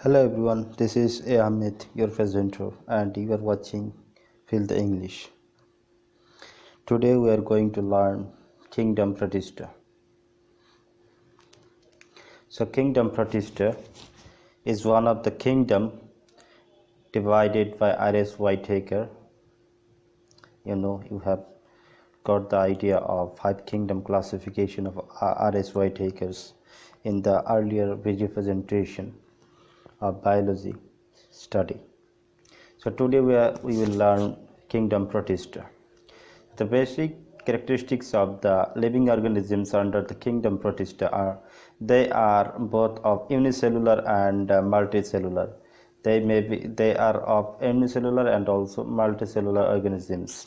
Hello everyone, this is Ahmed, your presenter, and you are watching Feel the English. Today we are going to learn Kingdom Protista. So Kingdom Protista is one of the kingdom divided by R.S. Whitaker. You have got the idea of 5 kingdom classification of R.S. Whitakers in the earlier representation of biology study. So today we will learn Kingdom Protista. The basic characteristics of the living organisms under the Kingdom Protista are they are both of unicellular and multicellular. They are of unicellular and also multicellular organisms.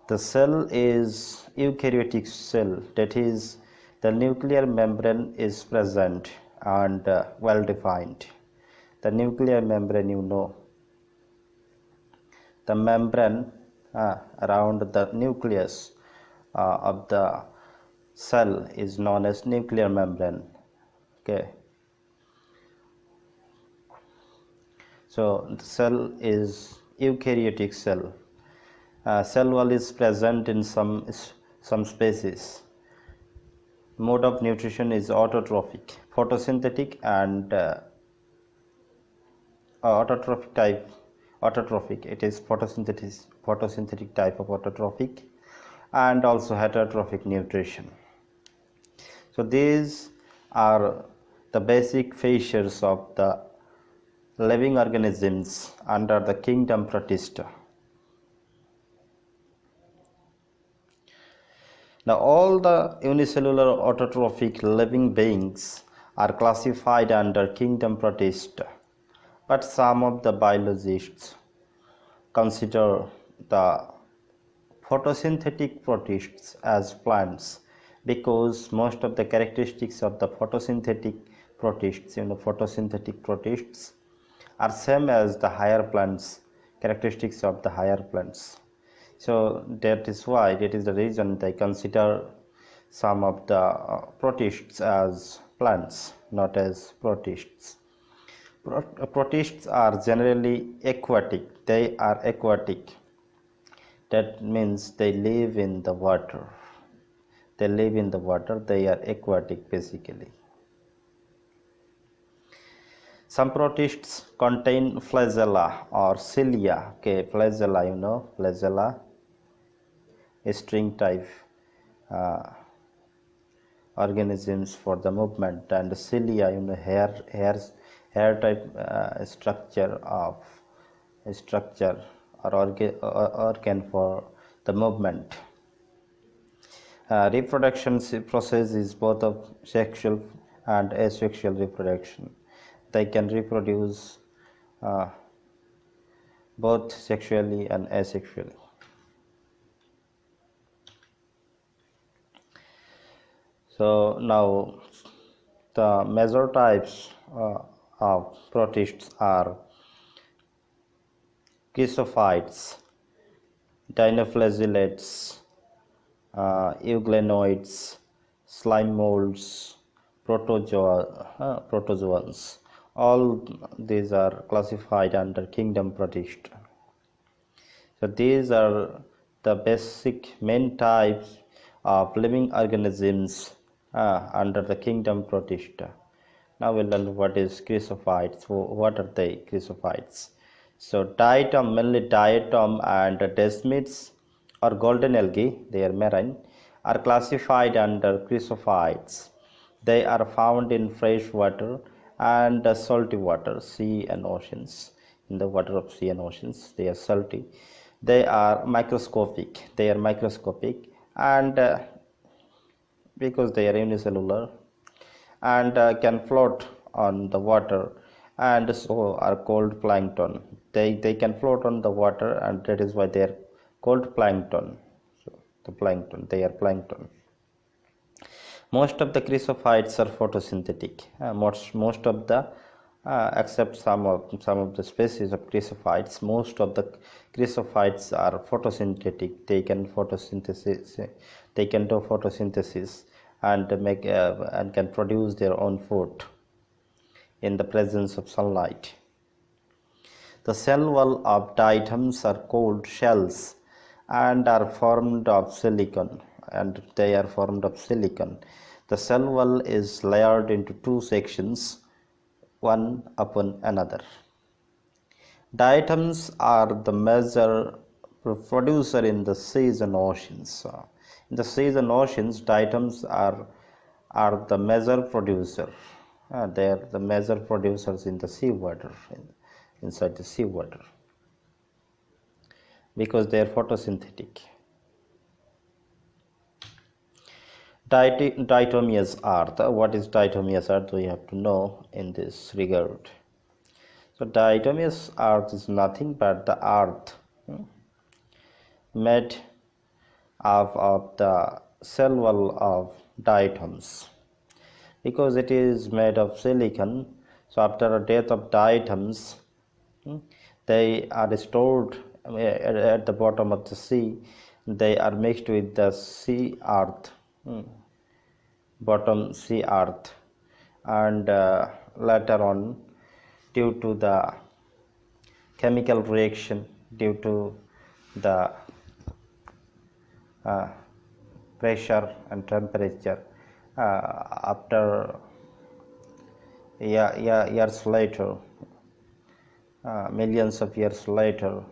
The cell is eukaryotic cell, that is the nuclear membrane is present and well defined. The nuclear membrane, the membrane around the nucleus of the cell is known as nuclear membrane. Okay, so the cell is eukaryotic cell. Cell wall is present in some species. Mode of nutrition is autotrophic, photosynthetic, and autotrophic type. Autotrophic, it is photosynthetic type of autotrophic, and also heterotrophic nutrition. So these are the basic features of the living organisms under the Kingdom Protista. Now all the unicellular autotrophic living beings are classified under Kingdom Protista, but some of the biologists consider the photosynthetic protists as plants because most of the characteristics of the photosynthetic protists, photosynthetic protists are same as the higher plants, characteristics of the higher plants. So that is the reason they consider some of the protists as plants, not as protists. Protists are generally aquatic. They are aquatic. That means they live in the water. They live in the water. They are aquatic basically. Some protists contain flagella or cilia. Okay, flagella, flagella, a string type organisms for the movement, and cilia, hair type structure or organ for the movement. Reproduction process is both of sexual and asexual reproduction. They can reproduce both sexually and asexually. So now the major types of protists are chrysophytes, dinoflagellates, euglenoids, slime molds, protozoans. All these are classified under Kingdom Protista. So these are the basic main types of living organisms under the Kingdom Protista. Now we'll learn what is chrysophytes. What are they, chrysophytes? So diatom, mainly diatom and desmids or golden algae, they are marine, are classified under chrysophytes. They are found in fresh water and salty water, sea and oceans. In the water of sea and oceans, they are salty. They are microscopic. And because they are unicellular and can float on the water, and so are called plankton. They can float on the water, and that is why they are called plankton. So they are plankton. Most of the chrysophytes are photosynthetic. Most of the except some of the species of chrysophytes, most of the chrysophytes are photosynthetic. They can do photosynthesis and make and can produce their own food. in the presence of sunlight. The cell wall of diatoms are called shells and are formed of silicon, The cell wall is layered into two sections, one upon another. Diatoms are the major producer in the seas and oceans. In the seas and oceans, diatoms are the major producer. They are the major producers in the seawater, inside the seawater, because they are photosynthetic. Diatomeous earth. What is diatomeous earth? We have to know in this regard. So diatomeous earth is nothing but the earth made of the cell wall of diatoms, because it is made of silicon. So after the death of diatoms, they are stored at the bottom of the sea. They are mixed with the sea earth, bottom sea earth, and later on, due to the chemical reaction, due to the pressure and temperature, after years later, millions of years later,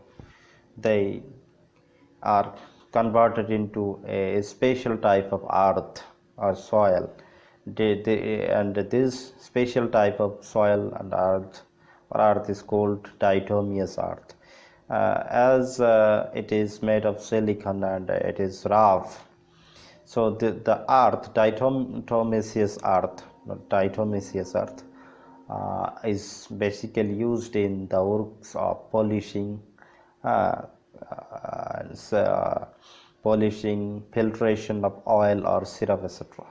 they are converted into a special type of earth or soil. And this special type of soil and earth is called diatomeous earth. As it is made of silicon and it is rough, so the earth, diatomaceous earth, is basically used in the works of polishing, filtration of oil or syrup, etc.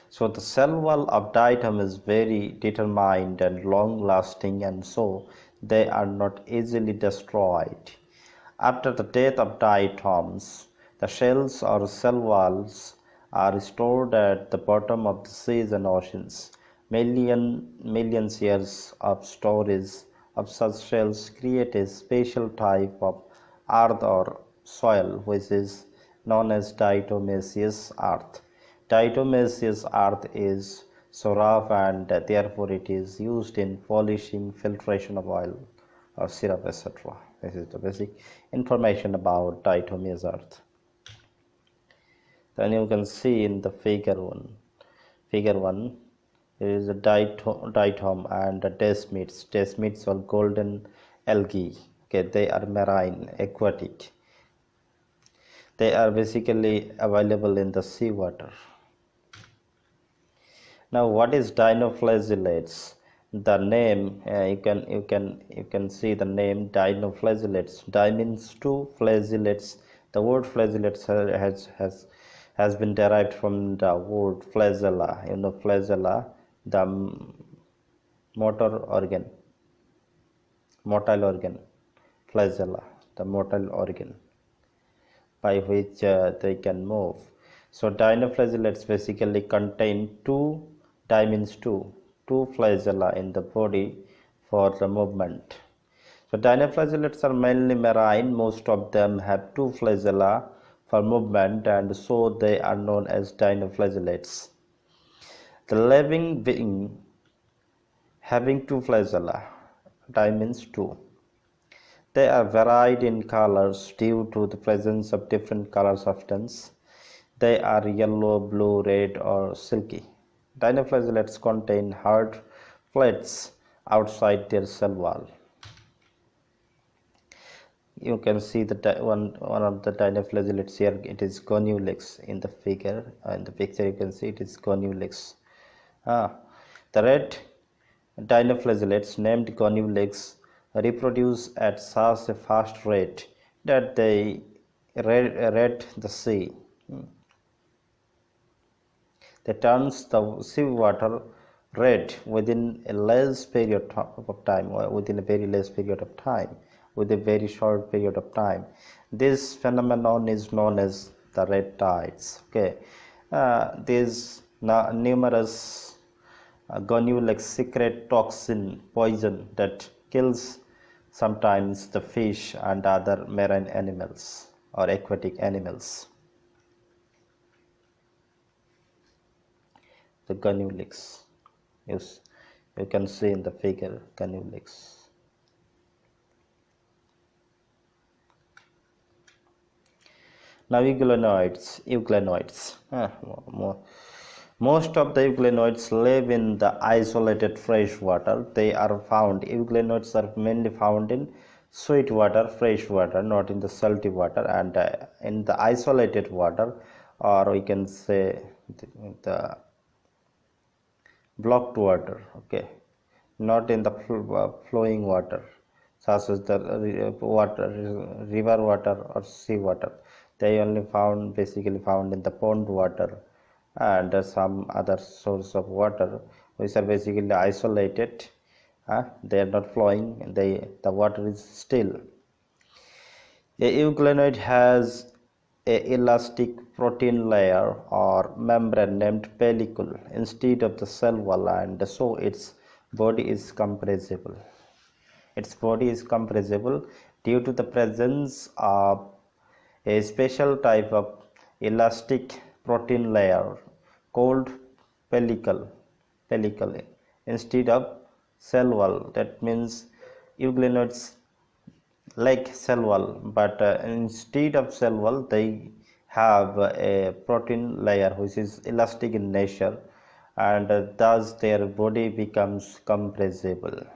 So the cell wall of diatom is very determined and long lasting, and so they are not easily destroyed. After the death of diatoms, the shells or cell walls are stored at the bottom of the seas and oceans. Millions years of storage of such shells create a special type of earth or soil, which is known as diatomaceous earth. Diatomaceous earth is so rough, and therefore it is used in polishing, filtration of oil or syrup, etc. This is the basic information about diatomeous earth. Then you can see in the figure 1, there is a diatom and the desmids. Desmids are golden algae. Okay, they are marine, aquatic. They are basically available in the seawater. Now, what is Dinoflagellates? The name, you can see the name Dinoflagellates. Di means two, flagellates. The word flagellates has been derived from the word flagella. Flagella, the motile organ. Flagella, the motile organ by which they can move. So dinoflagellates basically contain two flagella in the body for the movement. So dinoflagellates are mainly marine. Most of them have two flagella for movement, and so they are known as dinoflagellates. The living being having two flagella, di means two. They are varied in colors due to the presence of different color substance. They are yellow, blue, red, or silky. Dinoflagellates contain hard plates outside their cell wall. You can see the one of the dinoflagellates here. It is conulix in the figure. In the picture, you can see it is conulix. The red dinoflagellates named conulix reproduce at such a fast rate that they red the sea. They turns the seawater red within a less period of time, or within a very less period of time, with a very short period of time. This phenomenon is known as the red tides. Okay, these numerous Guanulae secrete toxin poison that kills sometimes the fish and other marine animals or aquatic animals. The guanulae, yes, you can see in the figure guanulae. Now euglenoids. Most of the euglenoids live in the isolated fresh water. Euglenoids are mainly found in sweet water, fresh water, not in the salty water, and in the isolated water, or we can say the blocked water, okay, not in the flowing water, such as the river water or sea water. They only basically found in the pond water and some other source of water which are basically isolated. They are not flowing, the water is still. A euglenoid has a elastic protein layer or membrane named pellicule instead of the cell wall, and so its body is compressible. Its body is compressible due to the presence of a special type of elastic protein layer called pellicule instead of cell wall. That means euglenoids like cell wall, but instead of cell wall they have a protein layer which is elastic in nature, and thus their body becomes compressible.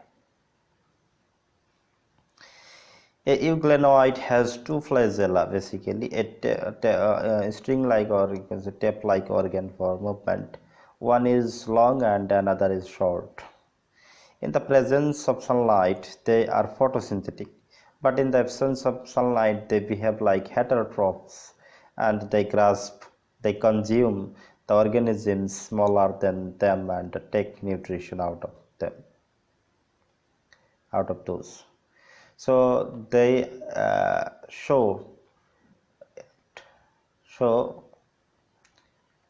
A euglenoid has two flagella, basically a string-like or you can say tape-like organ for movement. One is long and another is short. In the presence of sunlight, they are photosynthetic, but in the absence of sunlight, they behave like heterotrophs, and they consume the organisms smaller than them and take nutrition out of those. So they show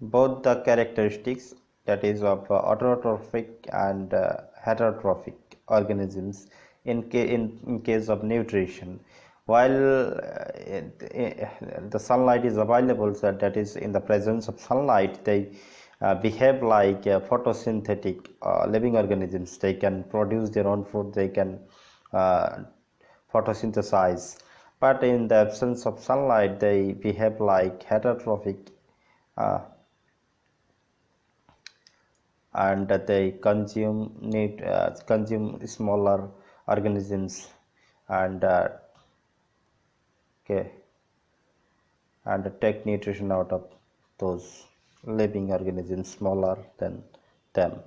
both the characteristics, that is of autotrophic and heterotrophic organisms in case of nutrition. While the sunlight is available, so that is in the presence of sunlight, they behave like photosynthetic living organisms. They can produce their own food, they can photosynthesize, but in the absence of sunlight they behave like heterotrophic and they consume smaller organisms and and take nutrition out of those living organisms smaller than them.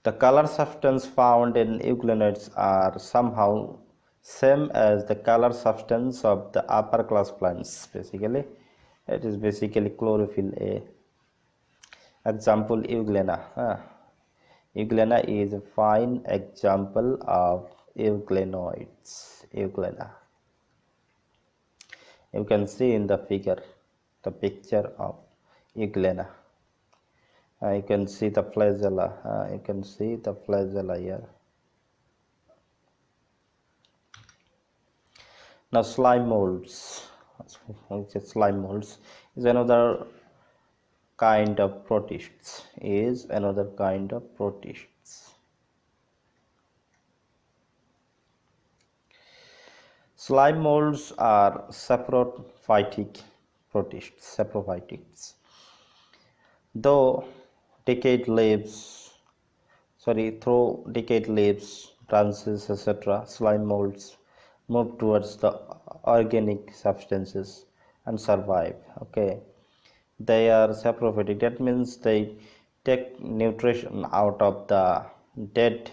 The color substance found in euglenoids are somehow same as the color substance of the upper class plants. Basically, it is basically chlorophyll A. Example, Euglena. Euglena is a fine example of euglenoids. Euglena. You can see in the figure the picture of Euglena. You can see the flagella. You can see the flagella here. Now slime molds. Slime molds is another kind of protists. Slime molds are saprophytic protists. Through decayed leaves, branches, etc., slime molds move towards the organic substances and survive. Okay, they are saprophytic. That means they take nutrition out of the dead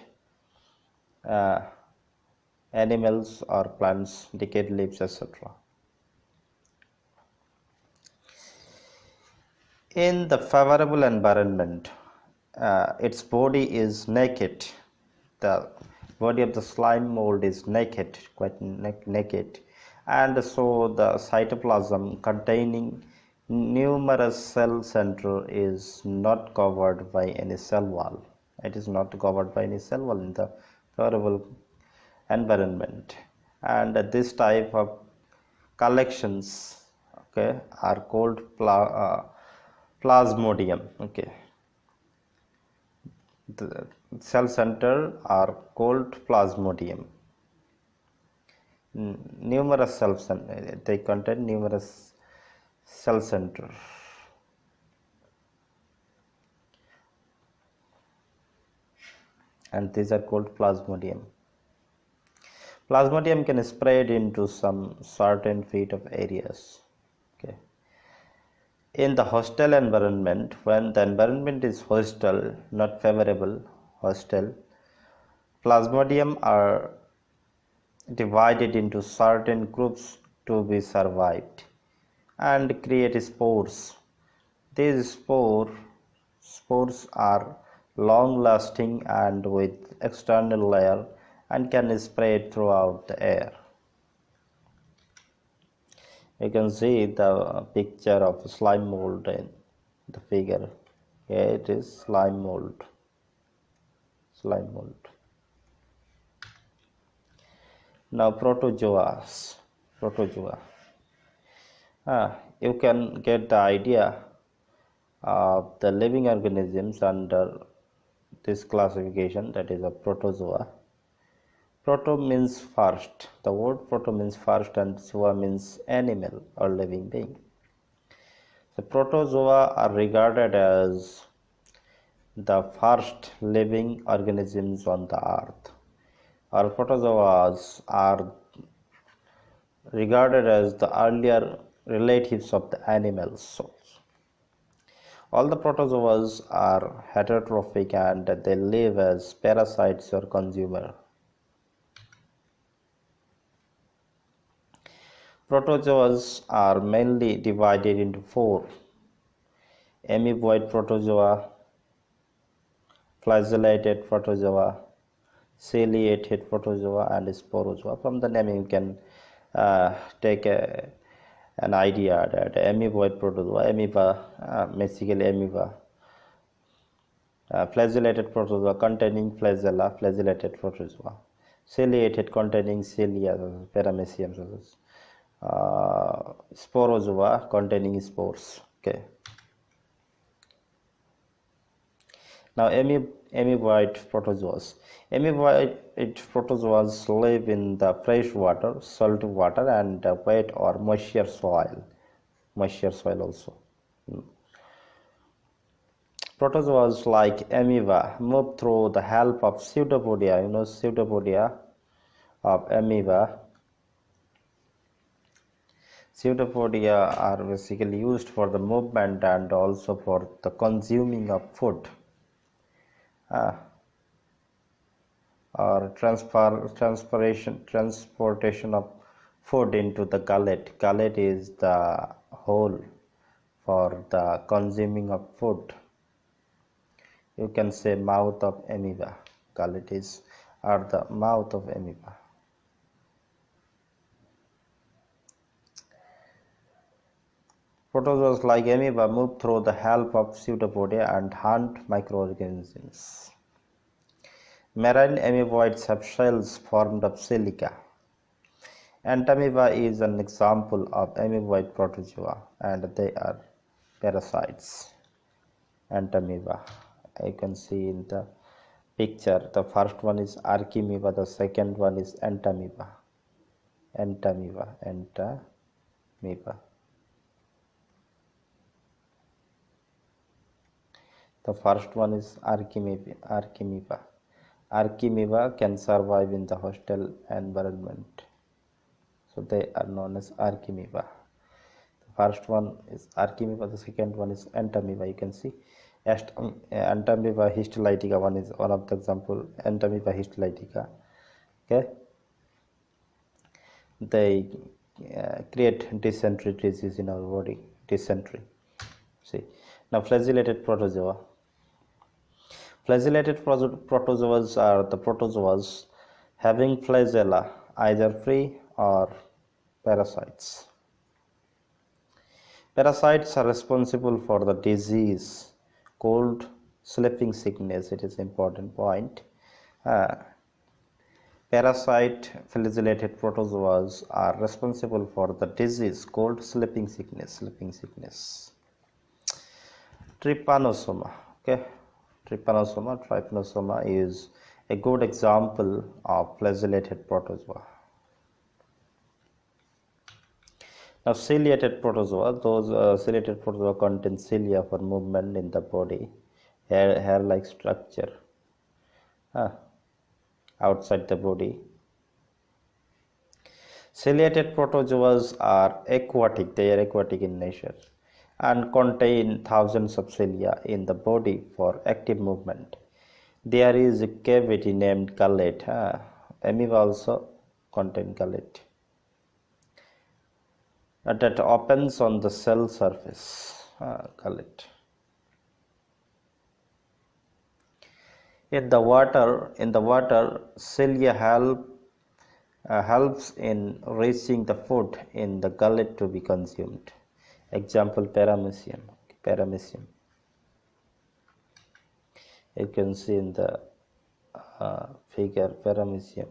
animals or plants, decayed leaves, etc. In the favorable environment, its body is naked. The body of the slime mold is naked, quite naked, and so the cytoplasm containing numerous cell center is not covered by any cell wall. It is not covered by any cell wall in the favorable environment, and this type of collections, okay, are called plasmodium. Okay, the cell center are called plasmodium. Numerous cells, they contain numerous cell center, and these are called plasmodium. Plasmodium can spread into some certain feet of areas. Okay. In the hostile environment, when the environment is hostile, not favorable, hostile, Plasmodium are divided into certain groups to be survived and create spores. These spores are long lasting and with external layer and can spread throughout the air. You can see the picture of slime mold in the figure. Here it is slime mold. Now protozoa. You can get the idea of the living organisms under this classification, that is a protozoa. Proto means first. The word proto means first and zoa means animal or living being. The protozoa are regarded as the first living organisms on the earth. Or protozoas are regarded as the earlier relatives of the animals. All the protozoas are heterotrophic and they live as parasites or consumer. Protozoas are mainly divided into four: amoeboid protozoa, flagellated protozoa, ciliated protozoa, and sporozoa. From the name you can take an idea that amoeboid protozoa, amoeba, basically amoeba, flagellated protozoa containing flagella, flagellated protozoa, ciliated containing cilia, Paramecium, sporozoa containing spores. Okay. Now amoeboid protozoas. Amoeboid protozoas live in the fresh water, salty water, and wet or moisture soil. Also. Protozoas like amoeba move through the help of pseudopodia. Pseudopodia of amoeba. Pseudopodia are basically used for the movement and also for the consuming of food. Or transportation of food into the gullet. Gullet is the hole for the consuming of food. You can say mouth of amoeba. Gullet is the mouth of amoeba. Protozoas like amoeba move through the help of pseudopodia and hunt microorganisms. Marine amoeboids have shells formed of silica. Entamoeba is an example of amoeboid protozoa and they are parasites. Entamoeba, you can see in the picture, the first one is Archiamoeba, the second one is Entamoeba. Entamoeba. The first one is Archiamoeba. Archiamoeba can survive in the hostile environment, so they are known as Archiamoeba. The first one is Archiamoeba, the second one is Entamoeba. You can see Entamoeba histolytica one is one of the example. Entamoeba histolytica. Okay, they create dysentery disease in our body. Dysentery. See, now flagellated protozoa. Flagellated protozoas are the protozoas having flagella, either free or parasites. Parasites are responsible for the disease called sleeping sickness. It is an important point. Uh, Parasite flagellated protozoas are responsible for the disease called sleeping sickness. Trypanosoma. Okay, trypanosoma is a good example of flagellated protozoa. Now, ciliated protozoa, those ciliated protozoa contain cilia for movement in the body, hair-like structure outside the body. Ciliated protozoas are aquatic, they are aquatic in nature and contain thousands of cilia in the body for active movement. There is a cavity named gullet. Amoeba also contain gullet that opens on the cell surface. Gullet. In the water, cilia helps in reaching the food in the gullet to be consumed. Example, Paramecium. You can see in the figure Paramecium.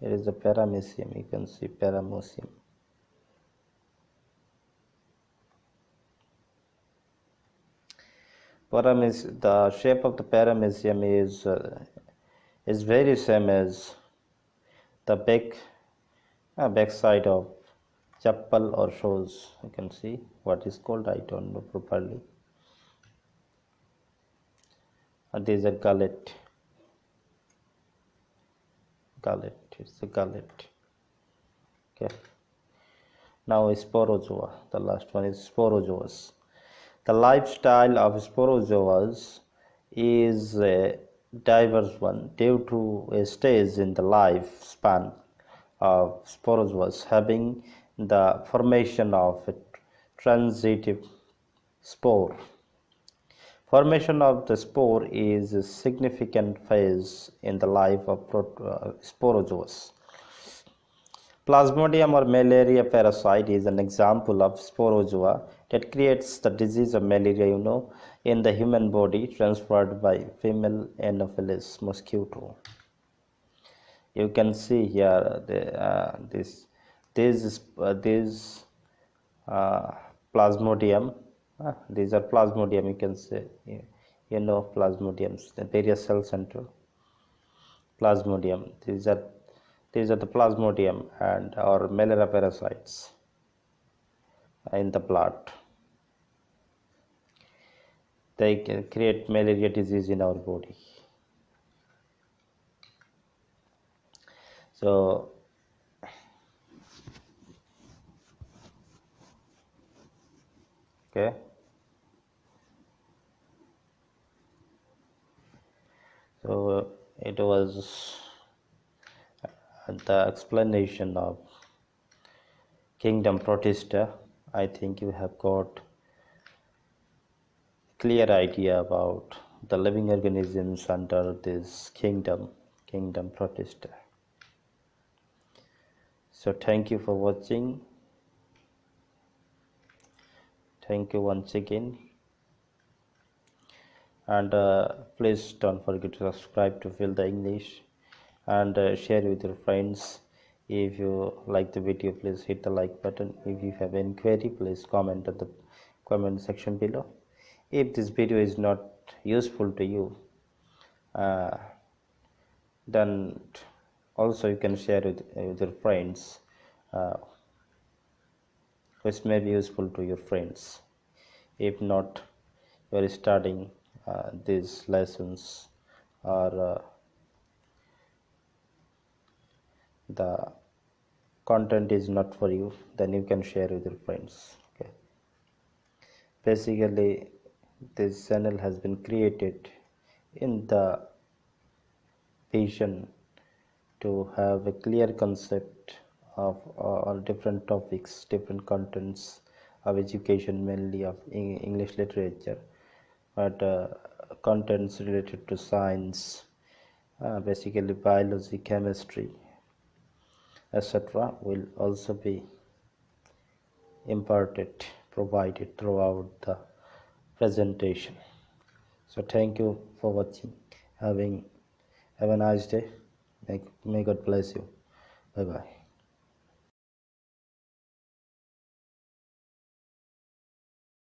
It is the Paramecium. You can see Peramoceum. The shape of the Paramecium is very same as the back side of chappal or shoes. You can see what is called, I don't know properly. These are gullet. It's a gullet. Okay. Now sporozoa. The last one is sporozoas. The lifestyle of sporozoas is a diverse one due to a stage in the lifespan of sporozoas having the formation of a transitive spore. Formation of the spore is a significant phase in the life of sporozoas. Plasmodium or malaria parasite is an example of sporozoa that creates the disease of malaria, in the human body, transferred by female Anopheles mosquito. You can see here this Plasmodium. These are Plasmodium. You can say, Plasmodiums, the various cell center. Plasmodium. These are the Plasmodium and or malaria parasites in the blood. They can create malaria disease in our body. So okay. So it was the explanation of kingdom Protista. I think you have got clear idea about the living organisms under this kingdom Protista. So thank you for watching. Thank you once again, and please don't forget to subscribe to Feel the English and share with your friends. If you like the video, please hit the like button. If you have any query, please comment at the comment section below. If this video is not useful to you, then also you can share with your friends, which may be useful to your friends. If not, you are studying these lessons or the content is not for you, then you can share with your friends. Okay. Basically, this channel has been created in the vision to have a clear concept of all different topics, different contents of education, mainly of English literature, but contents related to science, basically biology, chemistry, etc. will also be provided throughout the presentation. So thank you for watching. Have a nice day. May God bless you. Bye bye.